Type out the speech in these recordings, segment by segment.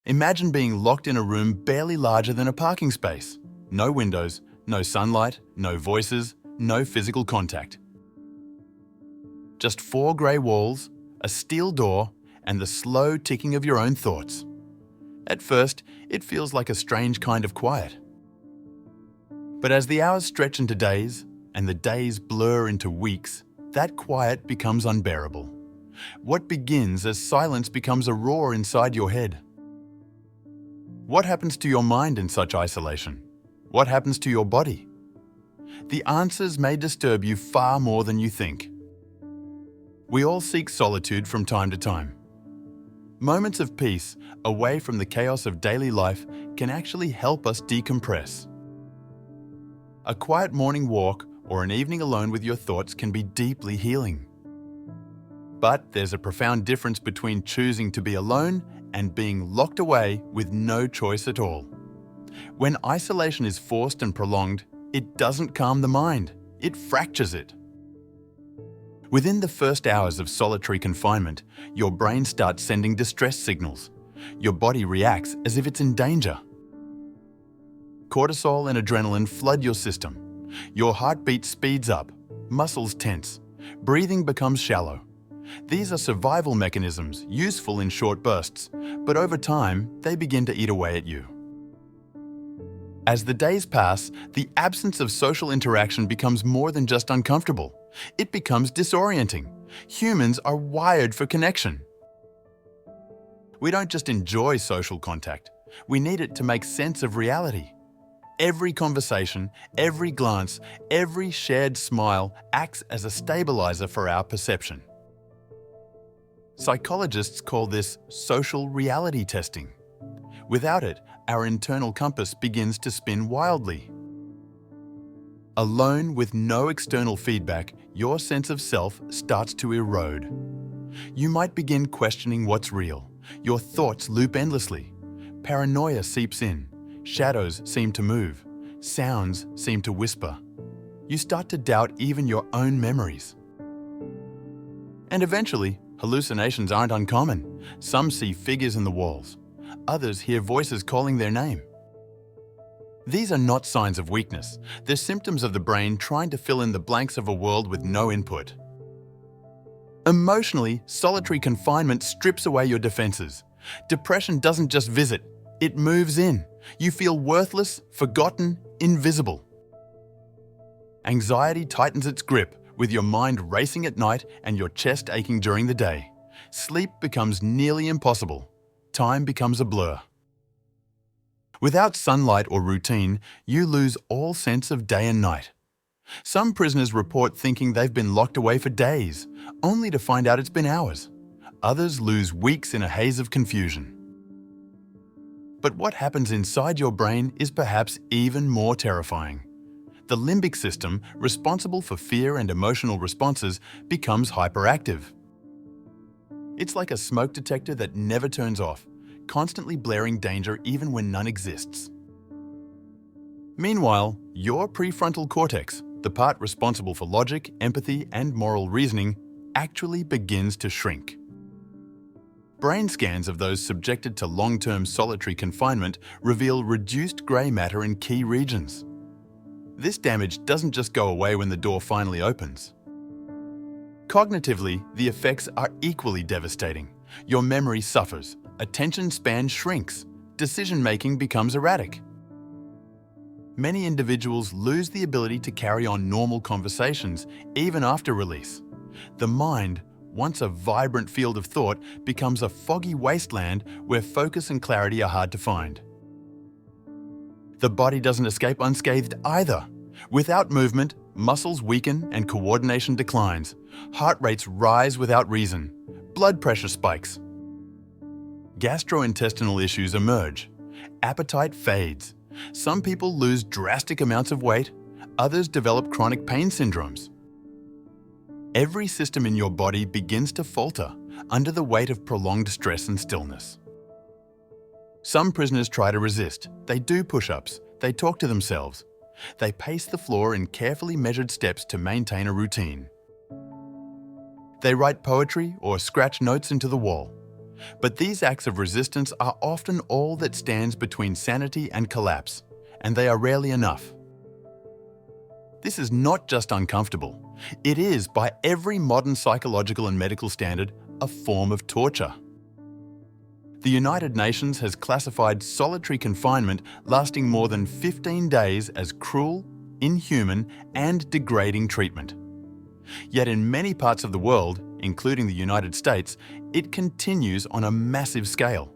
Imagine being locked in a room barely larger than a parking space. No windows, no sunlight, no voices, no physical contact. Just 4 grey walls, a steel door, and the slow ticking of your own thoughts. At first, it feels like a strange kind of quiet. But as the hours stretch into days, and the days blur into weeks, that quiet becomes unbearable. What begins as silence becomes a roar inside your head. What happens to your mind in such isolation? What happens to your body? The answers may disturb you far more than you think. We all seek solitude from time to time. Moments of peace, away from the chaos of daily life, can actually help us decompress. A quiet morning walk or an evening alone with your thoughts can be deeply healing. But there's a profound difference between choosing to be alone and being locked away with no choice at all. When isolation is forced and prolonged, it doesn't calm the mind, it fractures it. Within the first hours of solitary confinement, your brain starts sending distress signals. Your body reacts as if it's in danger. Cortisol and adrenaline flood your system. Your heartbeat speeds up, muscles tense, breathing becomes shallow. These are survival mechanisms useful in short bursts, but over time, they begin to eat away at you. As the days pass, the absence of social interaction becomes more than just uncomfortable. It becomes disorienting. Humans are wired for connection. We don't just enjoy social contact. We need it to make sense of reality. Every conversation, every glance, every shared smile acts as a stabilizer for our perception. Psychologists call this social reality testing. Without it, our internal compass begins to spin wildly. Alone with no external feedback, your sense of self starts to erode. You might begin questioning what's real. Your thoughts loop endlessly. Paranoia seeps in. Shadows seem to move. Sounds seem to whisper. You start to doubt even your own memories. And eventually, hallucinations aren't uncommon. Some see figures in the walls. Others hear voices calling their name. These are not signs of weakness. They're symptoms of the brain trying to fill in the blanks of a world with no input. Emotionally, solitary confinement strips away your defenses. Depression doesn't just visit, it moves in. You feel worthless, forgotten, invisible. Anxiety tightens its grip, with your mind racing at night and your chest aching during the day. Sleep becomes nearly impossible. Time becomes a blur. Without sunlight or routine, you lose all sense of day and night. Some prisoners report thinking they've been locked away for days, only to find out it's been hours. Others lose weeks in a haze of confusion. But what happens inside your brain is perhaps even more terrifying. The limbic system, responsible for fear and emotional responses, becomes hyperactive. It's like a smoke detector that never turns off, constantly blaring danger even when none exists. Meanwhile, your prefrontal cortex, the part responsible for logic, empathy, and moral reasoning, actually begins to shrink. Brain scans of those subjected to long-term solitary confinement reveal reduced grey matter in key regions. This damage doesn't just go away when the door finally opens. Cognitively, the effects are equally devastating. Your memory suffers, attention span shrinks, decision-making becomes erratic. Many individuals lose the ability to carry on normal conversations even after release. The mind, once a vibrant field of thought, becomes a foggy wasteland where focus and clarity are hard to find. The body doesn't escape unscathed either. Without movement, muscles weaken and coordination declines. Heart rates rise without reason. Blood pressure spikes. Gastrointestinal issues emerge. Appetite fades. Some people lose drastic amounts of weight. Others develop chronic pain syndromes. Every system in your body begins to falter under the weight of prolonged stress and stillness. Some prisoners try to resist. They do push-ups. They talk to themselves. They pace the floor in carefully measured steps to maintain a routine. They write poetry or scratch notes into the wall. But these acts of resistance are often all that stands between sanity and collapse, and they are rarely enough. This is not just uncomfortable. It is, by every modern psychological and medical standard, a form of torture. The United Nations has classified solitary confinement lasting more than 15 days as cruel, inhuman, and degrading treatment. Yet in many parts of the world, including the United States, it continues on a massive scale.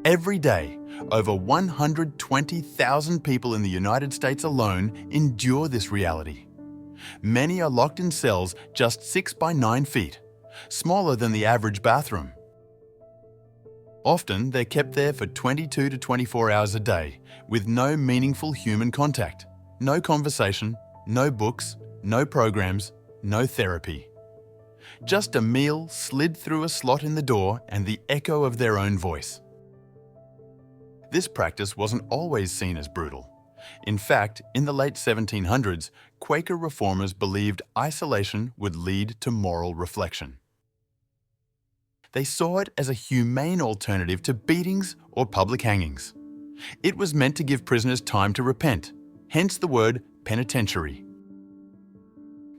Every day, over 120,000 people in the United States alone endure this reality. Many are locked in cells just 6 by 9 feet, smaller than the average bathroom. Often, they're kept there for 22 to 24 hours a day, with no meaningful human contact, no conversation, no books, no programs, no therapy. Just a meal slid through a slot in the door and the echo of their own voice. This practice wasn't always seen as brutal. In fact, in the late 1700s, Quaker reformers believed isolation would lead to moral reflection. They saw it as a humane alternative to beatings or public hangings. It was meant to give prisoners time to repent, hence the word penitentiary.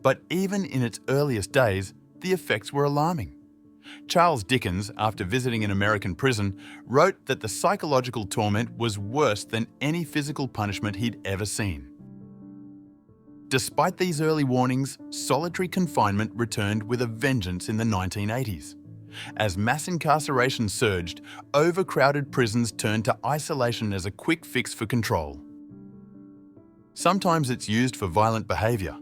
But even in its earliest days, the effects were alarming. Charles Dickens, after visiting an American prison, wrote that the psychological torment was worse than any physical punishment he'd ever seen. Despite these early warnings, solitary confinement returned with a vengeance in the 1980s. As mass incarceration surged, overcrowded prisons turned to isolation as a quick fix for control. Sometimes it's used for violent behaviour,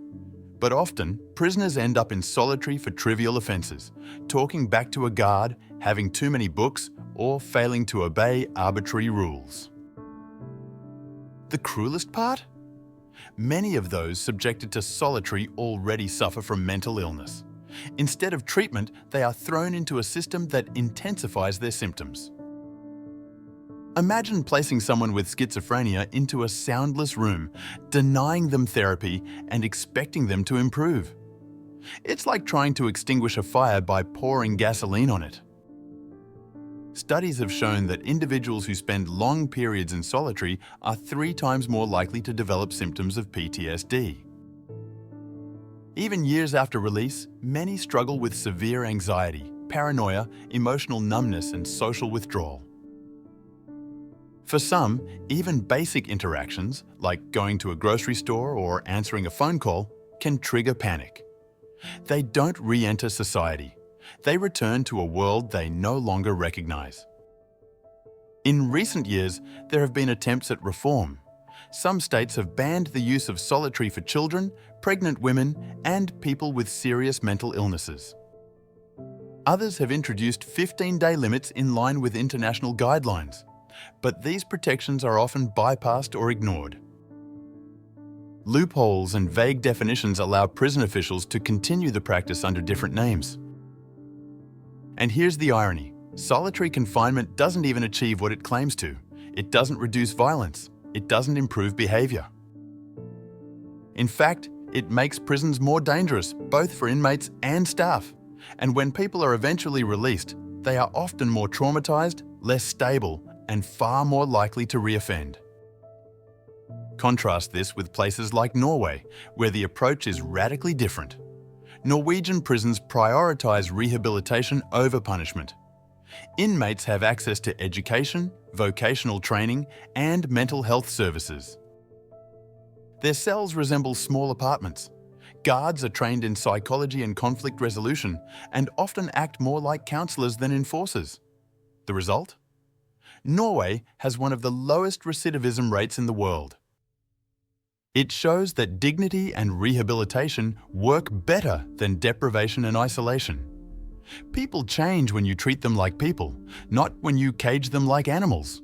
but often prisoners end up in solitary for trivial offences, talking back to a guard, having too many books, or failing to obey arbitrary rules. The cruelest part? Many of those subjected to solitary already suffer from mental illness. Instead of treatment, they are thrown into a system that intensifies their symptoms. Imagine placing someone with schizophrenia into a soundless room, denying them therapy and expecting them to improve. It's like trying to extinguish a fire by pouring gasoline on it. Studies have shown that individuals who spend long periods in solitary are 3 times more likely to develop symptoms of PTSD. Even years after release, many struggle with severe anxiety, paranoia, emotional numbness, and social withdrawal. For some, even basic interactions, like going to a grocery store or answering a phone call, can trigger panic. They don't re-enter society. They return to a world they no longer recognize. In recent years, there have been attempts at reform. Some states have banned the use of solitary for children, pregnant women, and people with serious mental illnesses. Others have introduced 15-day limits in line with international guidelines, but these protections are often bypassed or ignored. Loopholes and vague definitions allow prison officials to continue the practice under different names. And here's the irony. Solitary confinement doesn't even achieve what it claims to. It doesn't reduce violence. It doesn't improve behaviour. In fact, it makes prisons more dangerous, both for inmates and staff. And when people are eventually released, they are often more traumatised, less stable, and far more likely to reoffend. Contrast this with places like Norway, where the approach is radically different. Norwegian prisons prioritise rehabilitation over punishment. Inmates have access to education, vocational training, and mental health services. Their cells resemble small apartments. Guards are trained in psychology and conflict resolution and often act more like counsellors than enforcers. The result? Norway has one of the lowest recidivism rates in the world. It shows that dignity and rehabilitation work better than deprivation and isolation. People change when you treat them like people, not when you cage them like animals.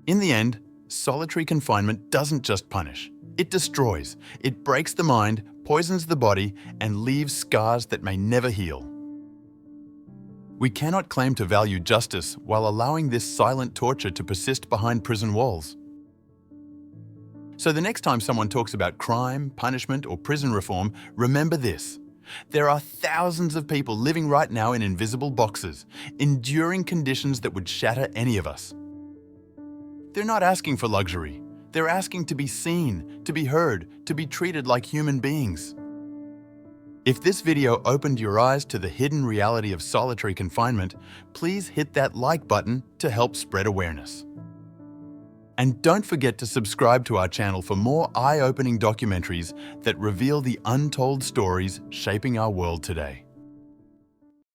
In the end, solitary confinement doesn't just punish. It destroys. It breaks the mind, poisons the body, and leaves scars that may never heal. We cannot claim to value justice while allowing this silent torture to persist behind prison walls. So the next time someone talks about crime, punishment, or prison reform, remember this. There are thousands of people living right now in invisible boxes, enduring conditions that would shatter any of us. They're not asking for luxury. They're asking to be seen, to be heard, to be treated like human beings. If this video opened your eyes to the hidden reality of solitary confinement, please hit that like button to help spread awareness. And don't forget to subscribe to our channel for more eye-opening documentaries that reveal the untold stories shaping our world today.